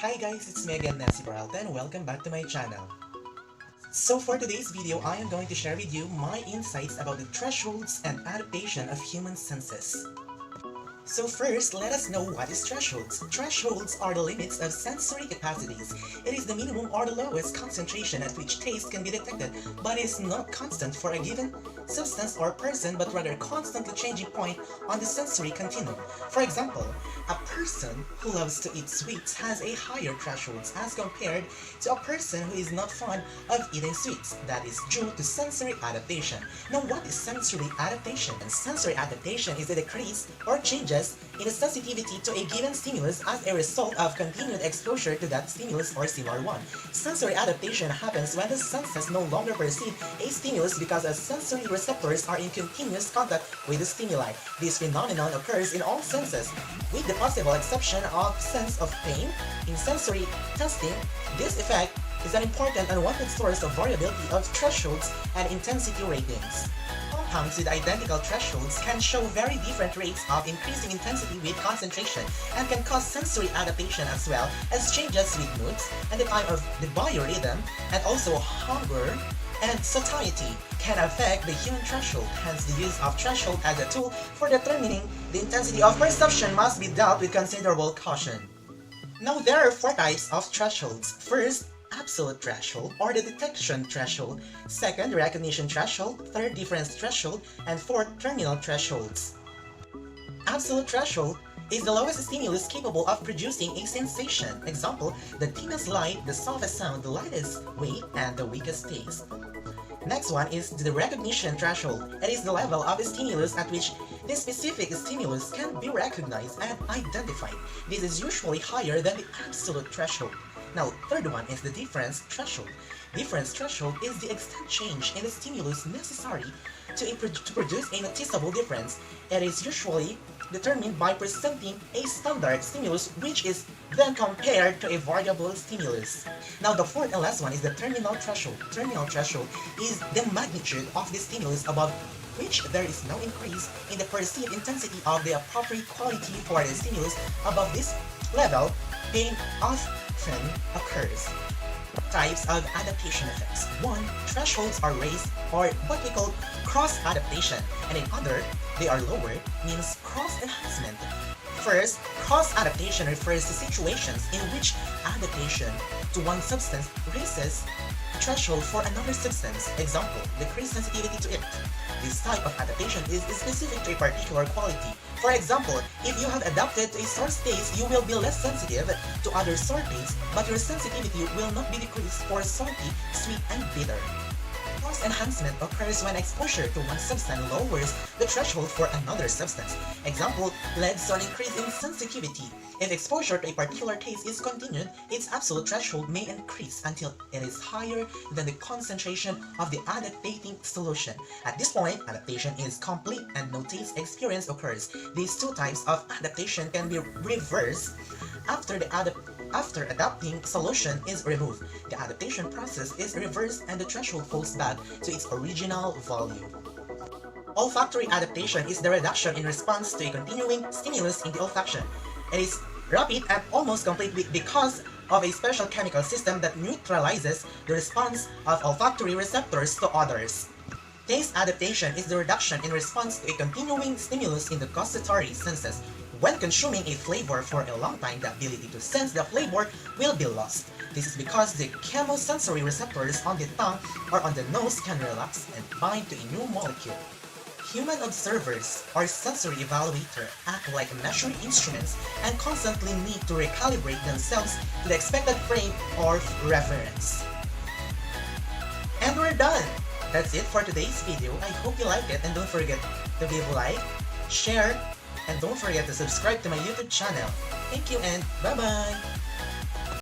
Hi guys, it's me again, Nancy Peralta, and welcome back to my channel. So for today's video, I am going to share with you my insights about the thresholds and adaptation of human senses. So first, let us know what is thresholds. Thresholds are the limits of sensory capacities. It is the minimum or the lowest concentration at which taste can be detected, but is not constant for a given substance or person, but rather constantly changing point on the sensory continuum. For example, a person who loves to eat sweets has a higher thresholds as compared to a person who is not fond of eating sweets. That is due to sensory adaptation. Now, what is sensory adaptation? And sensory adaptation is a decrease or changes in the sensitivity to a given stimulus as a result of continued exposure to that stimulus or similar one. Sensory adaptation happens when the senses no longer perceive a stimulus because the sensory receptors are in continuous contact with the stimuli. This phenomenon occurs in all senses, with the possible exception of sense of pain. In sensory testing, this effect is an important and unwanted source of variability of thresholds and intensity ratings. Compounds with identical thresholds can show very different rates of increasing intensity with concentration and can cause sensory adaptation as well as changes with moods and the time of the biorhythm, and also hunger and satiety can affect the human threshold. Hence, the use of threshold as a tool for determining the intensity of perception must be dealt with considerable caution. Now, there are four types of thresholds. First, absolute threshold or the detection threshold. Second, recognition threshold. Third, difference threshold. And fourth, terminal thresholds. Absolute threshold is the lowest stimulus capable of producing a sensation. Example, the dimmest light, the softest sound, the lightest weight, and the weakest taste. Next one is the recognition threshold. It is the level of a stimulus at which the specific stimulus can be recognized and identified. This is usually higher than the absolute threshold. Now, third one is the difference threshold. Difference threshold is the extent change in the stimulus necessary to produce a noticeable difference. It is usually determined by presenting a standard stimulus which is then compared to a variable stimulus. Now, the fourth and last one is the terminal threshold. Terminal threshold is the magnitude of the stimulus above which there is no increase in the perceived intensity of the appropriate quality for the stimulus. Above this level, pain often occurs. Types of adaptation effects. 1. Thresholds are raised or what we call cross-adaptation, and in other, they are lower, means cross-enhancement. First, cross-adaptation refers to situations in which adaptation to one substance raises the threshold for another substance. Example, decreased sensitivity to it. This type of adaptation is specific to a particular quality. For example, if you have adapted to a sour taste, you will be less sensitive to other sour tastes, but your sensitivity will not be decreased for salty, sweet, and bitter. Cross-enhancement occurs when exposure to one substance lowers the threshold for another substance. Example, leads to an increase in sensitivity. If exposure to a particular taste is continued, its absolute threshold may increase until it is higher than the concentration of the adaptating solution. At this point, adaptation is complete and no taste experience occurs. These two types of adaptation can be reversed after adapting solution is removed. The adaptation process is reversed and the threshold falls back to its original value. Olfactory adaptation is the reduction in response to a continuing stimulus in the olfaction. It is rapid and almost complete because of a special chemical system that neutralizes the response of olfactory receptors to others. Taste adaptation is the reduction in response to a continuing stimulus in the gustatory senses. When consuming a flavor for a long time, the ability to sense the flavor will be lost. This is because the chemosensory receptors on the tongue or on the nose can relax and bind to a new molecule. Human observers or sensory evaluators act like measuring instruments and constantly need to recalibrate themselves to the expected frame of reference. And we're done! That's it for today's video. I hope you like it, and don't forget to give a like, share, and don't forget to subscribe to my YouTube channel. Thank you and bye-bye!